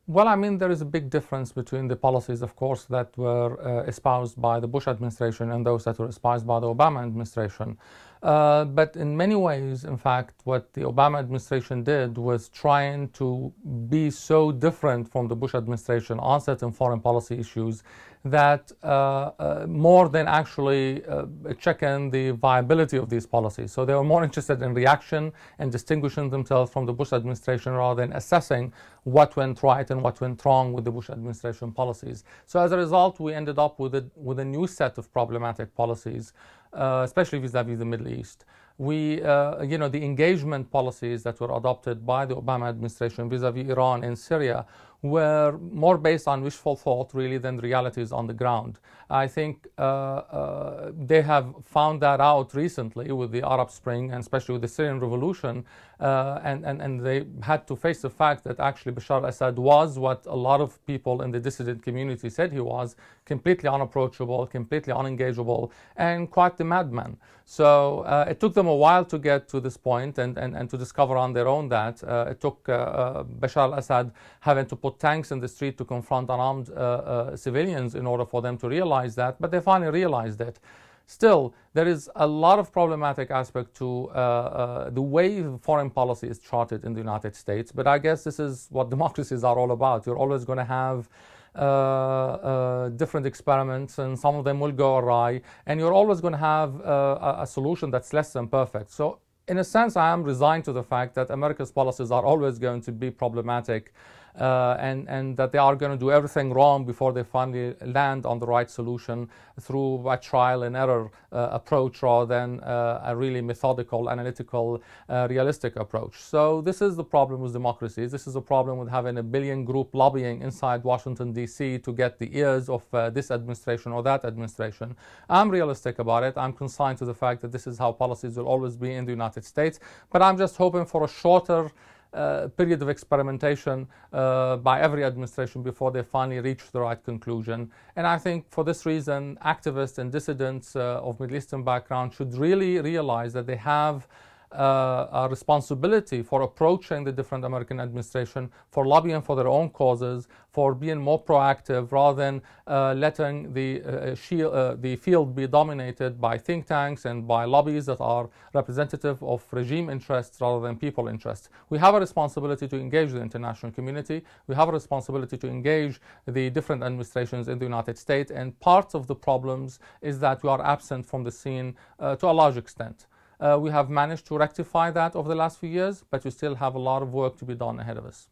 Well, I mean, there is a big difference between the policies, of course, that were espoused by the Bush administration and those that were espoused by the Obama administration. But in many ways, in fact, what the Obama administration did was trying to be so different from the Bush administration on certain foreign policy issues that more than actually checking the viability of these policies. So they were more interested in reaction and distinguishing themselves from the Bush administration rather than assessing what went right and what went wrong with the Bush administration policies. So as a result, we ended up with a new set of problematic policies, especially vis-à-vis the Middle East. The engagement policies that were adopted by the Obama administration vis-à-vis Iran and Syria were more based on wishful thought, really, than the realities on the ground. I think they have found that out recently with the Arab Spring and especially with the Syrian revolution, and they had to face the fact that actually Bashar al-Assad was what a lot of people in the dissident community said he was: completely unapproachable, completely unengageable, and quite the madman. So it took them a while to get to this point and to discover on their own that. It took Bashar al-Assad having to put tanks in the street to confront unarmed civilians in order for them to realize that, but they finally realized it. Still, there is a lot of problematic aspect to the way foreign policy is charted in the United States, but I guess this is what democracies are all about. You're always going to have different experiments, and some of them will go awry, and you're always going to have a solution that's less than perfect. So in a sense, I am resigned to the fact that America's policies are always going to be problematic, and that they are going to do everything wrong before they finally land on the right solution through a trial and error approach rather than a really methodical, analytical, realistic approach. So this is the problem with democracies. This is a problem with having a billion group lobbying inside Washington, D.C. to get the ears of this administration or that administration. I'm realistic about it. I'm consigned to the fact that this is how policies will always be in the United States, but I'm just hoping for a shorter period of experimentation by every administration before they finally reach the right conclusion. And I think for this reason, activists and dissidents of Middle Eastern background should really realize that they have a responsibility for approaching the different American administration, for lobbying for their own causes, for being more proactive rather than letting the field be dominated by think tanks and by lobbies that are representative of regime interests rather than people interests. We have a responsibility to engage the international community. We have a responsibility to engage the different administrations in the United States, and part of the problems is that we are absent from the scene to a large extent. We have managed to rectify that over the last few years, but we still have a lot of work to be done ahead of us.